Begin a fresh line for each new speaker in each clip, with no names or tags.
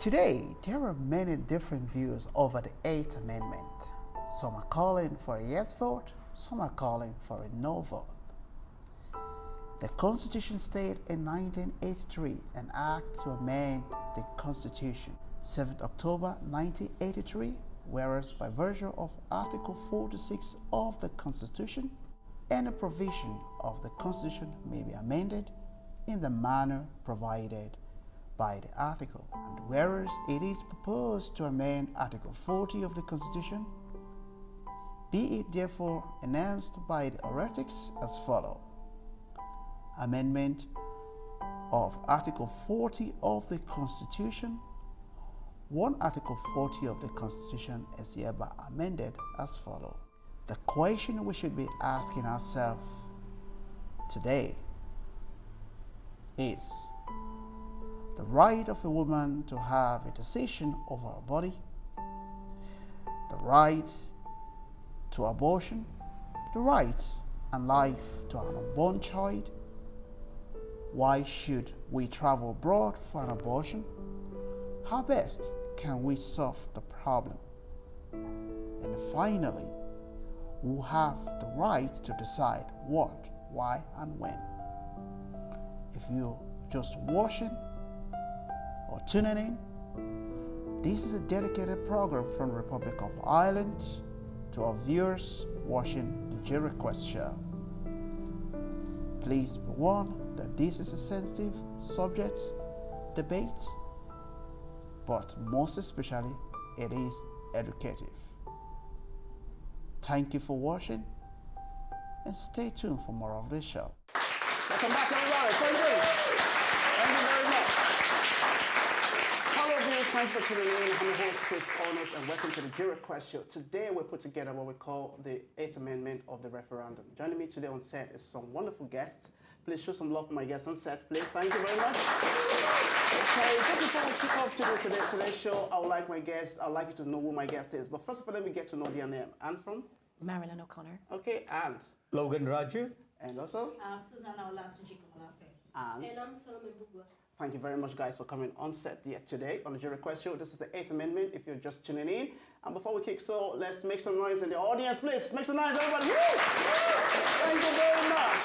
Today, there are many different views over the Eighth Amendment. Some are calling for a yes vote, some are calling for a no vote. The Constitution stated in 1983 an act to amend the Constitution, 7th October 1983, whereas by virtue of Article 46 of the Constitution, any provision of the Constitution may be amended in the manner provided by the article. And whereas it is proposed to amend Article 40 of the Constitution, be it therefore announced by the heretics as follows. Amendment of Article 40 of the Constitution. 1. Article 40 of the Constitution is hereby amended as follows. The question we should be asking ourselves today is the right of a woman to have a decision over her body, the right to abortion, the right and life to an unborn child. Why should we travel abroad for an abortion? How best can we solve the problem? And finally, who have the right to decide what, why, and when. If you're just watching or tuning in, this is a dedicated program from the Republic of Ireland to our viewers watching the J-Request show. Please be warned that this is a sensitive subject, debate, but most especially it is educative. Thank you for watching and stay tuned for more of this show.
Welcome back, everybody. Thank you. Thank you very much. Hello, viewers. Thanks for tuning in. I'm your host, Chris Corners, and welcome to the J-Request show. Today, we put together what we call the Eighth Amendment of the Referendum. Joining me today on set is some wonderful guests. Please show some love for my guests on set, please. Thank you very much. Okay, just before we kick off today's show, I'd like you to know who my guest is. But first of all, let me get to know their name. And from?
Marilyn O'Connor.
Okay, and?
Logan Raju.
And also?
Susanna Olatunji-Komolafe.
And
I'm Salome Bugwa.
Thank you very much, guys, for coming on set here today on the J-Request show. This is the 8th Amendment, if you're just tuning in. And before we kick, so let's make some noise in the audience, please. Make some noise, everybody. Woo! Thank you very much.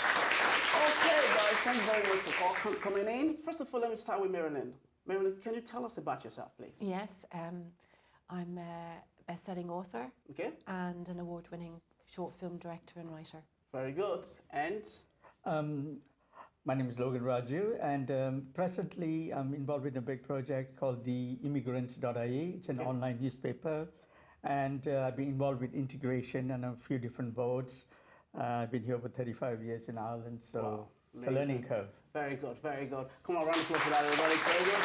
Okay, guys, thank you very much for coming in. First of all, let me start with Marilyn. Marilyn, can you tell us about yourself, please?
Yes, I'm a best-selling author,
okay,
and an award-winning short film director and writer.
Very good. And?
My name is Logan Raju, and presently I'm involved in a big project called the Immigrants.ie. It's an online newspaper, and I've been involved with integration and a few different boards. I've been here for 35 years in Ireland, so
wow,
it's a learning curve.
Very good, very good. Come on, round of applause for that, everybody. Very good.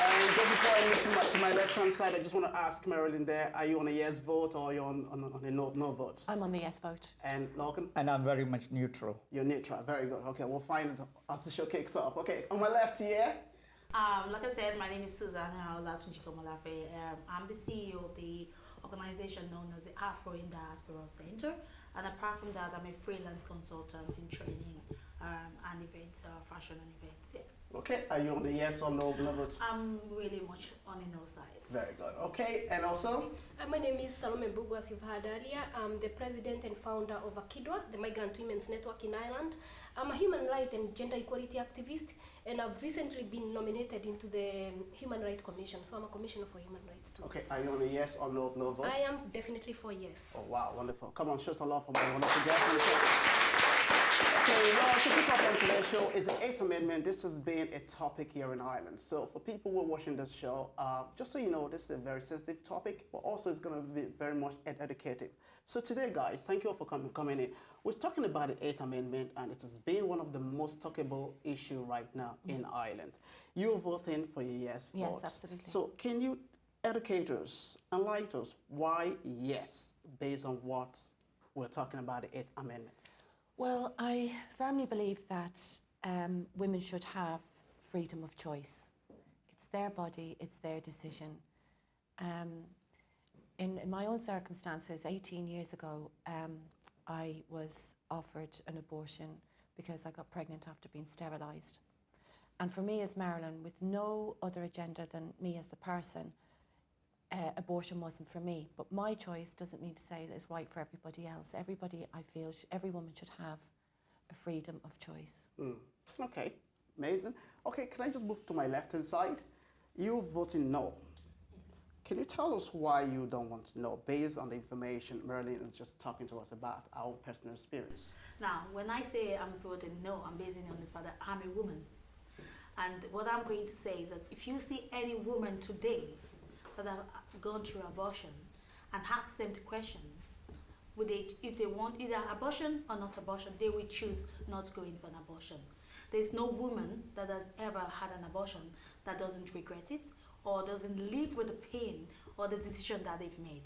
And just before I move to my left-hand side, I just want to ask Marilyn there, are you on a yes vote or are you on a no vote?
I'm on the yes vote.
And Logan?
And I'm very much neutral.
You're neutral, very good. Okay, we'll find it as the show kicks off. Okay, on my left here.
Like I said, my name is Susanna Olatunji-Komolafe. I'm the CEO of the organization known as the Afro in Diaspora Center. And apart from that, I'm a freelance consultant in training and events, fashion and events. Yeah.
Okay, are you on the yes or no vote?
I'm really much on the no side.
Very good. Okay, and also?
My name is Salome Bugwa, as you've heard earlier. I'm the president and founder of Akidwa, the Migrant Women's Network in Ireland. I'm a human rights and gender equality activist, and I've recently been nominated into the Human Rights Commission, so I'm a commissioner for human rights too.
Okay, are you on a yes or no vote?
I am definitely for yes.
Oh wow, wonderful. Come on, show some love for my wonderful guest. Okay, well, to kick off on today's show is the 8th Amendment. This has been a topic here in Ireland. So for people who are watching this show, just so you know, this is a very sensitive topic, but also it's going to be very much educative. So today, guys, thank you all for coming in. We're talking about the 8th Amendment, and it has been one of the most talkable issues right now in Ireland. You're voting for your yes vote.
Yes, absolutely.
So can you educate us, enlighten us, why yes, based on what we're talking about the 8th Amendment?
Well, I firmly believe that women should have freedom of choice. It's their body, it's their decision. In my own circumstances, 18 years ago, I was offered an abortion because I got pregnant after being sterilised. And for me as Marilyn, with no other agenda than me as the person, abortion wasn't for me. But my choice doesn't mean to say that it's right for everybody else. Everybody, I feel, every woman should have a freedom of choice.
Okay, amazing. Okay, can I just move to my left-hand side? You're voting no. Can you tell us why you don't want to know, based on the information Marilyn is just talking to us about, our personal experience?
Now, when I say I'm voting no, I'm basing it on the fact that I'm a woman. And what I'm going to say is that if you see any woman today that have gone through abortion and ask them the question, if they want either abortion or not abortion, they will choose not to go in for an abortion. There's no woman that has ever had an abortion that doesn't regret it or doesn't live with the pain or the decision that they've made.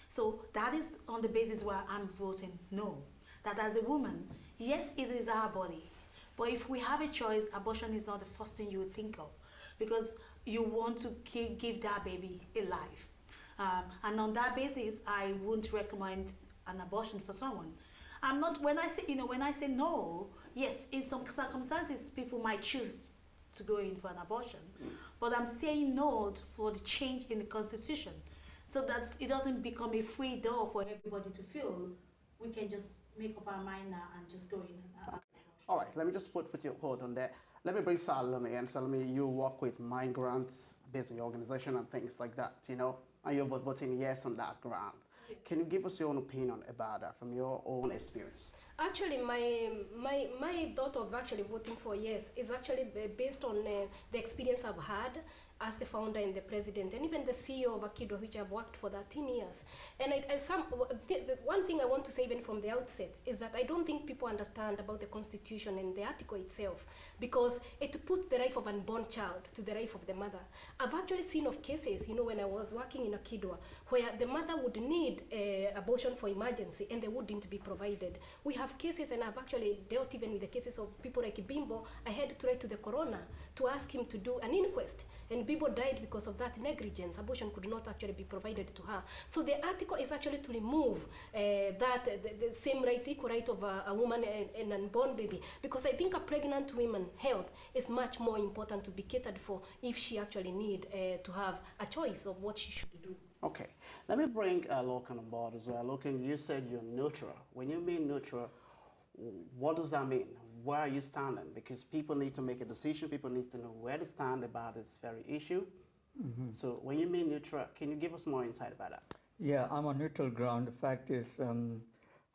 So that is on the basis where I'm voting no. That as a woman, yes, it is our body. But if we have a choice, abortion is not the first thing you would think of, because you want to give that baby a life. And on that basis, I wouldn't recommend an abortion for someone. I'm not, when I say no, yes, in some circumstances, people might choose to go in for an abortion. But I'm saying no for the change in the Constitution, so that it doesn't become a free door for everybody to feel we can just make up our mind now and just go in.
All right, let me just put your hold on that. Let me bring Salome in. Salome, you work with migrants based on your organization and things like that, and you're voting yes on that ground. Yes. Can you give us your own opinion about that from your own experience?
Actually, my thought of actually voting for yes is actually based on the experience I've had as the founder and the president, and even the CEO of Akidwa, which I've worked for 13 years. And the one thing I want to say even from the outset is that I don't think people understand about the Constitution and the article itself, because it puts the life of an unborn child to the life of the mother. I've actually seen of cases, when I was working in Akidwa, where the mother would need abortion for emergency and they wouldn't be provided. We have cases, and I've actually dealt even with the cases of people like Bimbo. I had to write to the coroner to ask him to do an inquest, and Bimbo died because of that negligence. Abortion could not actually be provided to her. So the article is actually to remove the same right, equal right of a woman and an unborn baby, because I think a pregnant woman's health is much more important to be catered for if she actually need to have a choice of what she should do.
Okay, let me bring Logan on board as well. Logan, you said you're neutral. When you mean neutral, what does that mean? Where are you standing? Because people need to make a decision. People need to know where to stand about this very issue. Mm-hmm. So when you mean neutral, can you give us more insight about that?
Yeah, I'm on neutral ground. The fact is, I'm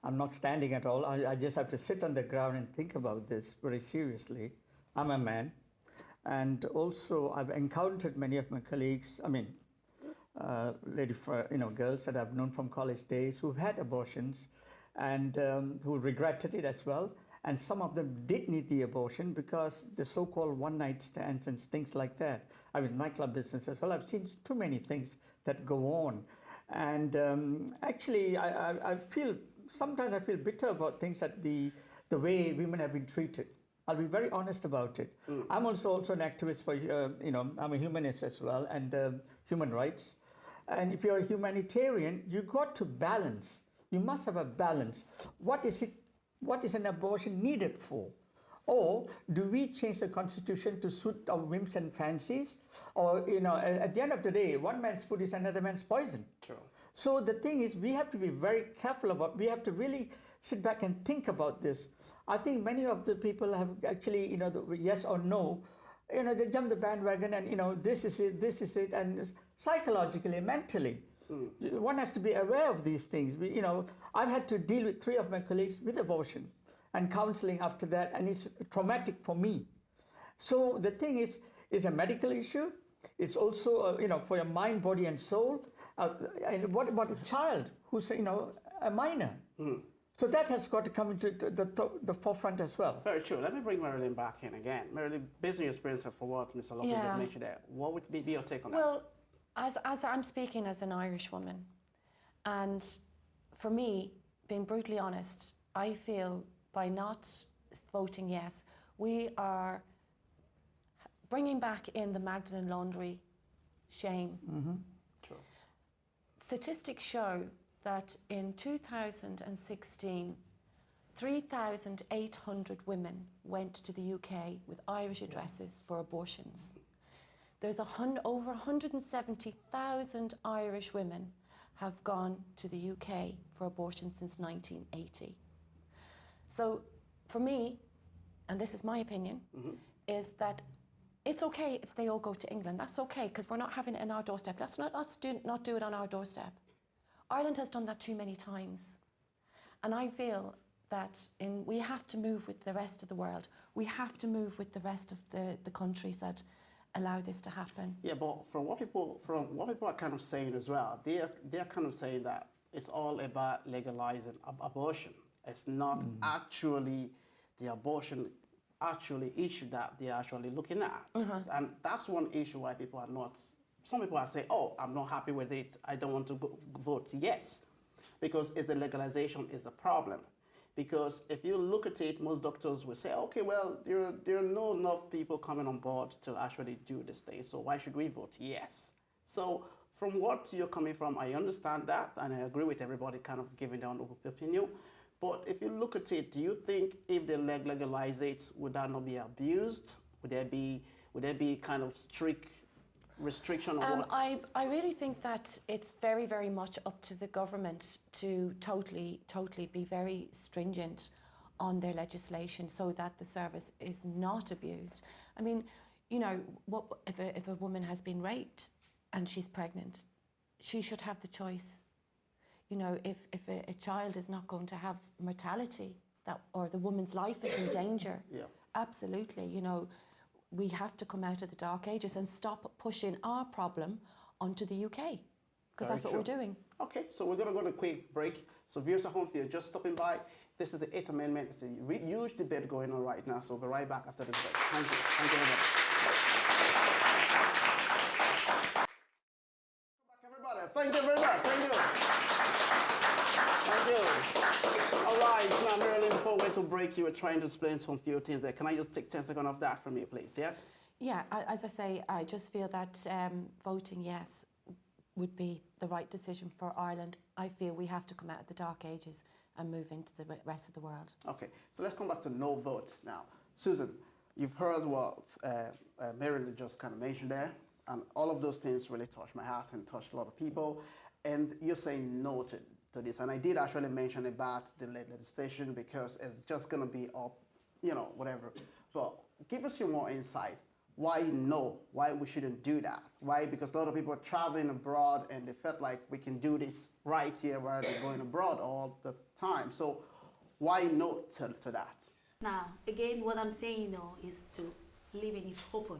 not standing at all. I just have to sit on the ground and think about this very seriously. I'm a man. And also, I've encountered many of my colleagues, girls that I've known from college days who've had abortions and who regretted it as well. And some of them did need the abortion because the so-called one-night stands and things like that. I mean, nightclub business as well. I've seen too many things that go on. And actually, sometimes I feel bitter about things that the way women have been treated. I'll be very honest about it. Mm. I'm also an activist for, I'm a humanist as well, and human rights. And if you're a humanitarian, you got to balance. You must have a balance. What is an abortion needed for? Or do we change the Constitution to suit our whims and fancies? Or, at the end of the day, one man's food is another man's poison.
True.
So the thing is, we have to be very careful we have to really sit back and think about this. I think many of the people have actually, the yes or no, they jump the bandwagon and, this is it, and psychologically, mentally, one has to be aware of these things. I've had to deal with 3 of my colleagues with abortion and counseling after that, and it's traumatic for me. So the thing is, it's a medical issue. It's also, for your mind, body, and soul. And what about a child who's, a minor? Mm. So that has got to come into the forefront as well.
Very true. Let me bring Marilyn back in again. Marilyn, based on your experience for what Mr. Logan just mentioned there, what would be your take on that?
Well, as I'm speaking as an Irish woman, and for me, being brutally honest, I feel by not voting yes, we are bringing back in the Magdalene laundry shame.
Mm-hmm. True.
Statistics show that in 2016, 3,800 women went to the UK with Irish addresses for abortions. There's over 170,000 Irish women have gone to the UK for abortion since 1980. So for me, and this is my opinion, is that it's okay if they all go to England. That's okay, because we're not having it on our doorstep. Let's not do it on our doorstep. Ireland has done that too many times. And I feel that we have to move with the rest of the world. We have to move with the rest of the countries that allow this to happen.
Yeah, but from what people are kind of saying as well, they're kind of saying that it's all about legalizing abortion. It's not actually the abortion issue that they're actually looking at. And that's one issue why people are not, some people are saying, oh, I'm not happy with it, I don't want to vote yes. Because it's the legalization is the problem. Because if you look at it, most doctors will say, okay, well, there are not enough people coming on board to actually do this thing, so why should we vote yes? So from what you're coming from, I understand that, and I agree with everybody kind of giving their own opinion. But if you look at it, do you think if they legalize it, would that not be abused? Would there be kind of strict restriction on what?
I really think that it's very, very much up to the government to totally be very stringent on their legislation so that the service is not abused. I mean, you know, if a woman has been raped and she's pregnant, she should have the choice. You know, if a child is not going to have mortality, or the woman's life is in danger, absolutely, you know, we have to come out of the dark ages and stop pushing our problem onto the UK, because that's what we're doing.
Okay, so we're going to go to a quick break. So viewers at home, if you're just stopping by, this is the 8th Amendment. It's a huge debate going on right now, so we'll be right back after this break. Thank you. Thank you very much. Thank you very much. Thank you. Thank you. All right, now Marilyn, before we went to break, you were trying to explain some few things there. Can I just take 10 seconds of that from you, please? Yes?
Yeah, as I say, I just feel that voting yes would be the right decision for Ireland. I feel we have to come out of the dark ages and move into the rest of the world.
Okay, so let's come back to no votes now. Susan, you've heard what Marilyn just kind of mentioned there, and all of those things really touched my heart and touched a lot of people. And you're saying no to this. And I did actually mention about the legislation because it's just going to be up, you know, whatever. But give us your more insight. Why no? Why we shouldn't do that? Why? Because a lot of people are traveling abroad and they felt like we can do this right here rather than going abroad all the time. So why no to that?
Now, again, what I'm saying now is to leaving it open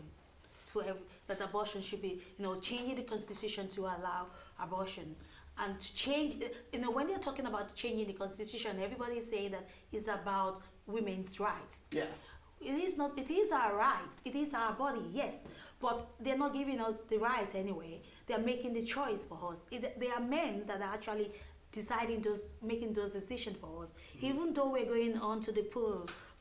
to that abortion should be, you know, changing the constitution to allow abortion. And to change, you know, when you're talking about changing the constitution, everybody is saying that it's about women's rights.
Yeah.
It is not, it is our rights, it is our body, yes, but they're not giving us the right anyway. They're making the choice for us. They are men that are actually deciding making those decisions for us. Even though we're going on to the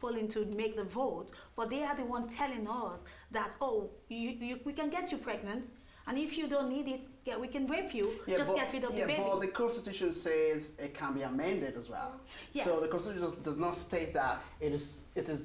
polling to make the vote, but they are the one telling us that, oh, we can get you pregnant, and if you don't need it, we can rape you, get rid of the baby.
Yeah, but the Constitution says it can be amended as well. Yeah. So the Constitution does not state that it is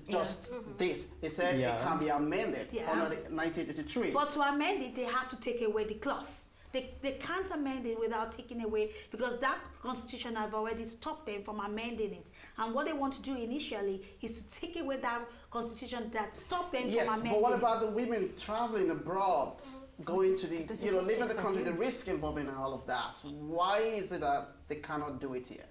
just this. It said it can be amended under 1983.
But to amend it, they have to take away the clause. They can't amend it without taking away, because that constitution have already stopped them from amending it. And what they want to do initially is to take away that constitution that stopped them from amending it.
Yes, but what about the women traveling abroad, going to the leaving the country, the risk involved in all of that? Why is it that they cannot do it here?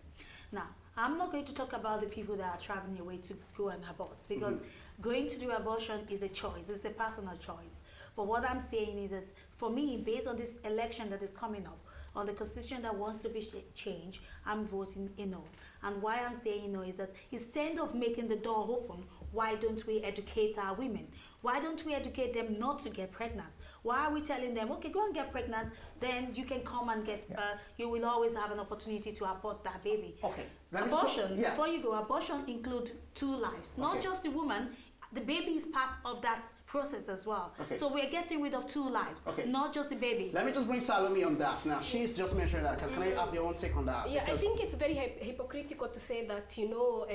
Now, I'm not going to talk about the people that are traveling away to go and abort, because going to do abortion is a choice. It's a personal choice. But what I'm saying is, for me, based on this election that is coming up, on the constitution that wants to be changed, I'm voting no. And why I'm saying no is that instead of making the door open, why don't we educate our women? Why don't we educate them not to get pregnant? Why are we telling them, okay, go and get pregnant, then you can come and get, you will always have an opportunity to abort that baby.
Okay.
Abortion, before you go, abortion includes two lives, not just the woman. the baby is part of that process as well.
Okay.
So we're getting rid of two lives, not just the baby.
Let me just bring Salome on that. Now, she's just mentioned that. Can I have your own take on that?
Yeah, I think it's very hypocritical to say that, you know,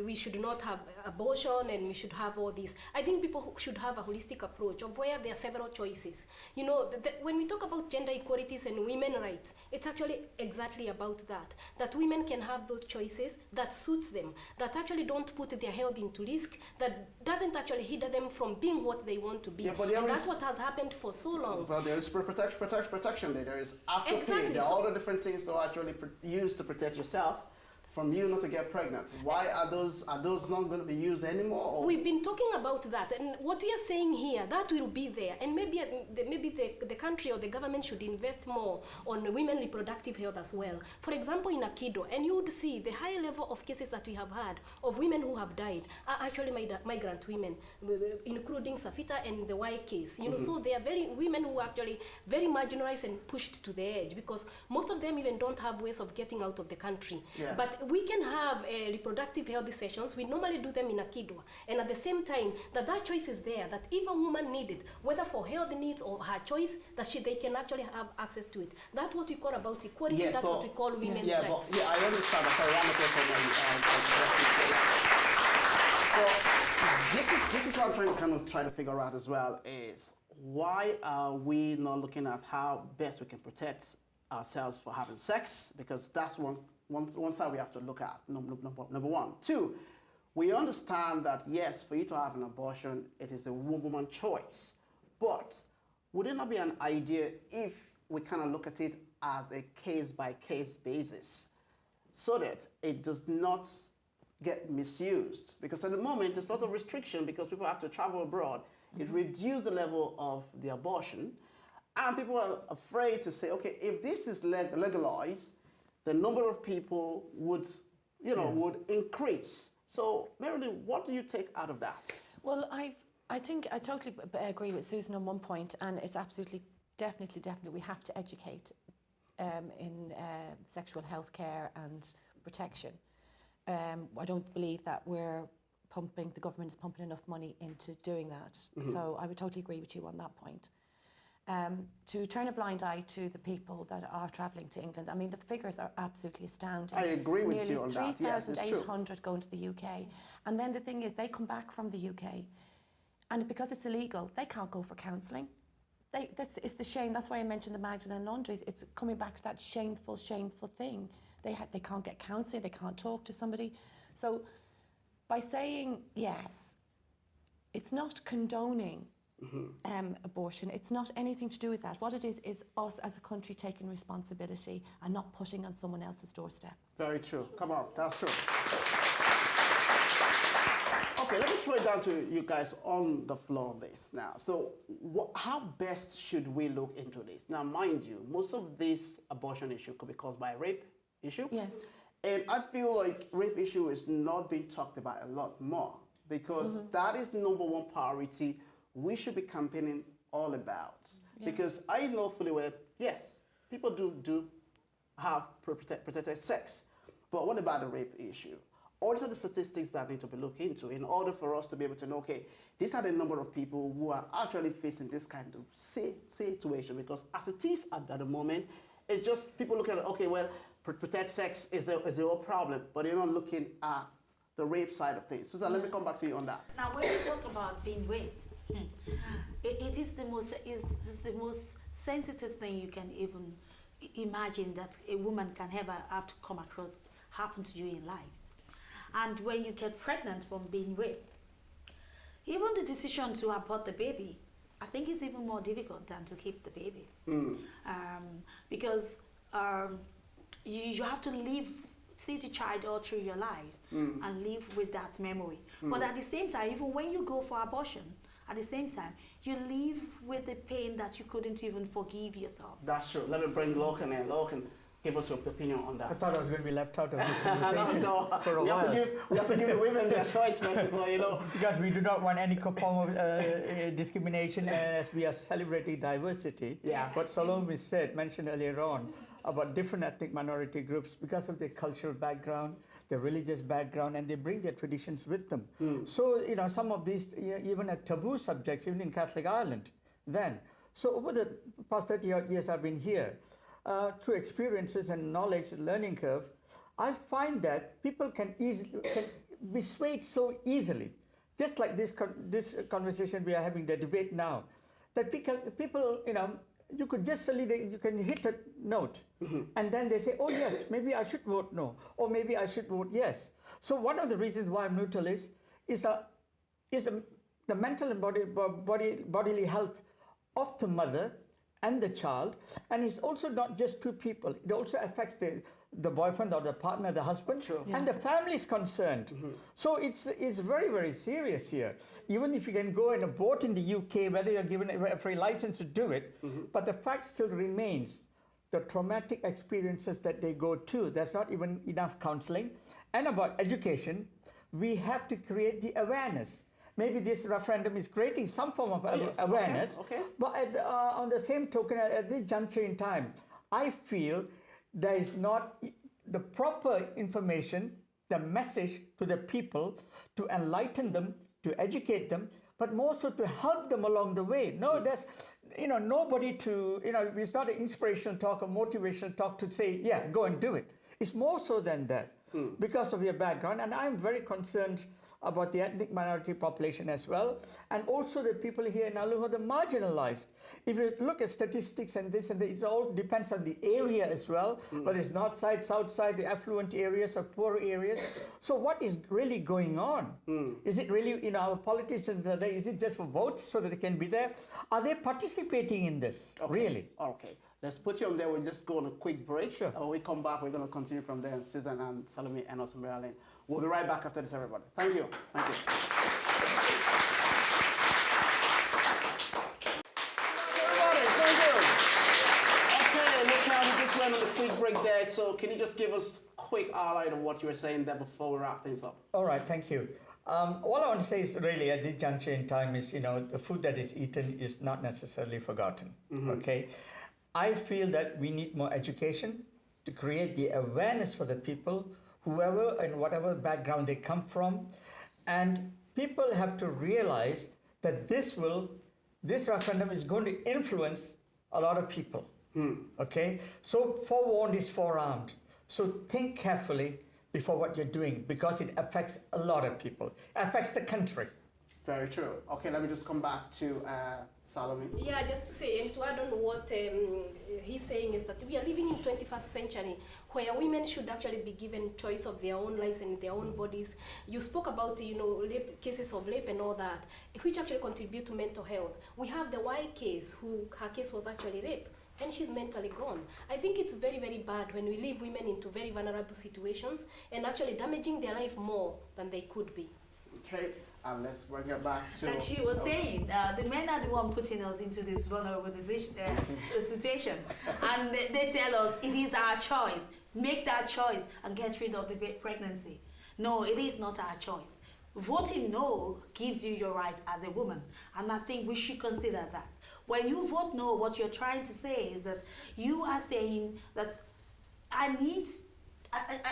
we should not have abortion and we should have all this. I think people should have a holistic approach of where there are several choices. You know, when we talk about gender equalities and women's rights, it's actually exactly about that. That women can have those choices that suits them, that actually don't put their health into risk, that doesn't actually hinder them from being what they want to be.
Yeah,
and that's what has happened for so long.
Well, there is protection there. There is aftercare.
Exactly.
There are all the different things to actually use to protect yourself from you not to get pregnant. Why are those not going to be used anymore? Or?
We've been talking about that, and what we are saying here, that will be there, and maybe the country or the government should invest more on women reproductive health as well. For example, in Akido, and you would see the high level of cases that we have had of women who have died are actually migrant women, including Safita and the Y case. You know, so they are women who are actually very marginalized and pushed to the edge, because most of them even don't have ways of getting out of the country.
Yeah.
But we can have reproductive health sessions. We normally do them in Akidwa, and at the same time that choice is there, that if a woman needs it, whether for health needs or her choice, that they can actually have access to it. That's what we call about equality.
Yes,
that's what we call women's
rights.
But
I understand. So this is what I'm trying to figure out as well, is why are we not looking at how best we can protect ourselves for having sex? Because that's one side we have to look at, number one. Two, we understand that, yes, for you to have an abortion, it is a woman's choice. But would it not be an idea if we kind of look at it as a case-by-case basis so that it does not get misused? Because at the moment, there's a lot of restriction because people have to travel abroad. It reduces the level of the abortion. And people are afraid to say, okay, if this is legalized, the number of people would increase. So, Marilyn, what do you take out of that?
Well, I think I totally agree with Susan on one point, and it's absolutely, definitely, we have to educate in sexual health care and protection. I don't believe that the government is pumping enough money into doing that. So I would totally agree with you on that point. To turn a blind eye to the people that are travelling to England. I mean, the figures are absolutely astounding.
I agree with you on that.
Yes, 3,800 going to the UK. And then the thing is, they come back from the UK, and because it's illegal, they can't go for counselling. It's the shame. That's why I mentioned the Magdalene laundries. It's coming back to that shameful thing. They can't get counselling, they can't talk to somebody. So by saying yes, it's not condoning abortion. It's not anything to do with that. What it is us as a country taking responsibility and not putting on someone else's doorstep.
Very true. Come on, that's true. Okay, let me throw it down to you guys on the floor on this now. So how best should we look into this? Now, mind you, most of this abortion issue could be caused by a rape issue.
Yes.
And I feel like rape issue is not being talked about a lot more because that is number one priority we should be campaigning all about. Yeah. Because I know fully well, yes, people do have protected sex, but what about the rape issue? All these are the statistics that need to be looked into in order for us to be able to know, okay, these are the number of people who are actually facing this kind of situation, because as it is at the moment, it's just people looking at, okay, well, protect sex is the whole problem, but they're not looking at the rape side of things. Susan, let me come back to you on that.
Now, when we talk about being raped, it is the most sensitive thing you can even imagine that a woman can ever have to come across happen to you in life. And when you get pregnant from being raped, even the decision to abort the baby, I think is even more difficult than to keep the baby. Because you have to see the child all through your life and live with that memory. But at the same time, even when you go for abortion, at the same time, you live with the pain that you couldn't even forgive yourself.
That's true. Let me bring Loken in. Loken, give us your opinion on that.
I thought I was going to be left out of this
No,
conversation
so
for a
we
while.
have to give the women their choice, first of all, you know.
Because we do not want any form of discrimination as we are celebrating diversity.
Yeah.
What Salome mentioned earlier on about different ethnic minority groups because of their cultural background, their religious background, and they bring their traditions with them. So, you know, some of these even are taboo subjects, even in Catholic Ireland then. So over the past 30 odd years I've been here, through experiences and knowledge, learning curve, I find that people can be swayed so easily. Just like this conversation we are having, the debate now, that people, you know, you could just suddenly, you can hit a note and then they say, oh yes, maybe I should vote no, or maybe I should vote yes. So one of the reasons why I'm neutral is the mental and bodily health of the mother and the child, and it's also not just two people. It also affects the boyfriend or the partner, the husband, and the family is concerned. So it's very, very serious here. Even if you can go and vote in the UK, whether you're given a free license to do it, but the fact still remains, the traumatic experiences that they go to, there's not even enough counseling. And about education, we have to create the awareness. Maybe this referendum is creating some form of awareness, but on the same token, at this juncture in time, I feel there is not the proper information, the message to the people to enlighten them, to educate them, but more so to help them along the way. No, there's, you know, nobody to, you know, it's not an inspirational talk or motivational talk to say, yeah, go and do it. It's more so than that because of your background, and I'm very concerned about the ethnic minority population as well, and also the people here in Nalu who are the marginalized. If you look at statistics and this and that, it all depends on the area as well, whether it's north side, south side, the affluent areas or poor areas. So what is really going on? Is it really, you know, our politicians are there, is it just for votes so that they can be there? Are they participating in this, really?
Okay. Let's put you on there. We'll just go on a quick break.
Sure.
When we come back, we're going to continue from there. And Susan and Salome and also Marilyn. We'll be right back after this, everybody. Thank you. Thank you. Everybody, thank you. Okay, look how we just went on a quick break there. So can you just give us a quick outline of what you were saying there before we wrap things up?
All right, thank you. All I want to say is really at this juncture in time is, you know, the food that is eaten is not necessarily forgotten, okay? I feel that we need more education to create the awareness for the people, whoever and whatever background they come from. And people have to realize that this referendum is going to influence a lot of people, okay? So forewarned is forearmed. So think carefully before what you're doing, because it affects a lot of people. It affects the country.
Very true. Okay, let me just come back to Salome.
Yeah, just to say, and to add on what he's saying is that we are living in 21st century where women should actually be given choice of their own lives and their own bodies. You spoke about, you know, cases of rape and all that, which actually contribute to mental health. We have the Y case, her case was actually rape, and she's mentally gone. I think it's very, very bad when we leave women into very vulnerable situations and actually damaging their life more than they could be.
Okay. And let's bring it back to...
Like she was saying, the men are the one putting us into this vulnerable situation. And they tell us it is our choice. Make that choice and get rid of the pregnancy. No, it is not our choice. Voting no gives you your right as a woman. And I think we should consider that. When you vote no, what you're trying to say is that you are saying that I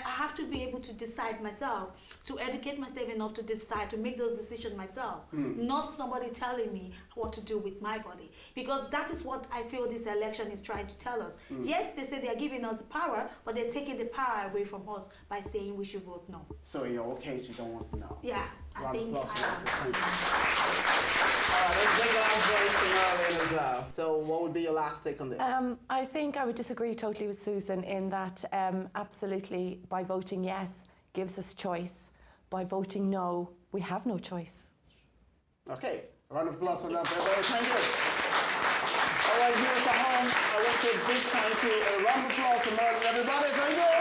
have to be able to decide myself, to educate myself enough to decide, to make those decisions myself, not somebody telling me what to do with my body. Because that is what I feel this election is trying to tell us. Yes, they say they're giving us power, but they're taking the power away from us by saying we should vote no.
So in your case, you don't want to know?
Yeah, I think I am.
All right, let's bring the last voice to Marilyn as well. So what would be your last take on this?
I think I would disagree totally with Susan in that absolutely by voting yes gives us choice. By voting no, we have no choice.
Okay, a round of applause for that, everybody. Thank you. All right, viewers at home, I want to say a big thank you. A round of applause for Marilyn, everybody. Thank you.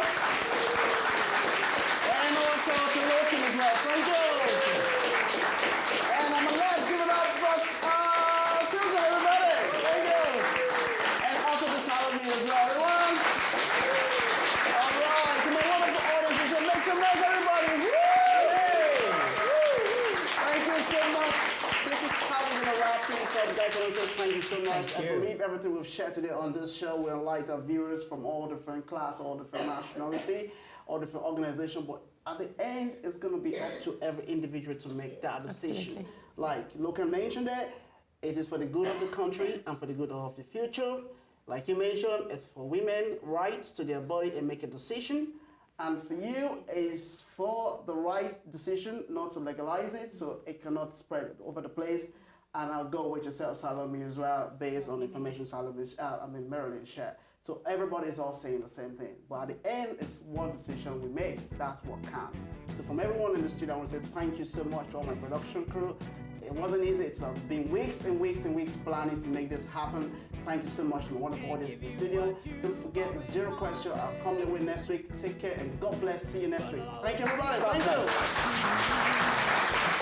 And also to Logan as well. Thank you. And I'm going to give it up for Susan, everybody. Thank you. And also to Salome as well, everyone. some noise, everybody. Woo! Thank you so much. This is how we're gonna wrap things up, guys. I want to say thank you so much. I believe everything we've shared today on this show will enlighten our viewers from all different class, all different nationality, all different organizations. But at the end, it's gonna be up to every individual to make that decision.
Absolutely.
Like Logan mentioned that, it is for the good of the country and for the good of the future. Like you mentioned, it's for women rights to their body and make a decision. And for you, it's for the right decision not to legalize it so it cannot spread over the place. And I'll go with yourself, Salome, as well, based on information Marilyn shared. So everybody is all saying the same thing. But at the end, it's one decision we make. That's what counts. So from everyone in the studio, I want to say thank you so much to all my production crew. It wasn't easy. It's been weeks and weeks and weeks planning to make this happen. Thank you so much to my wonderful audience in the studio. Don't forget, it's Zero Question. I'll come your way next week. Take care and God bless. See you next week. Thank you, everybody. Thank you.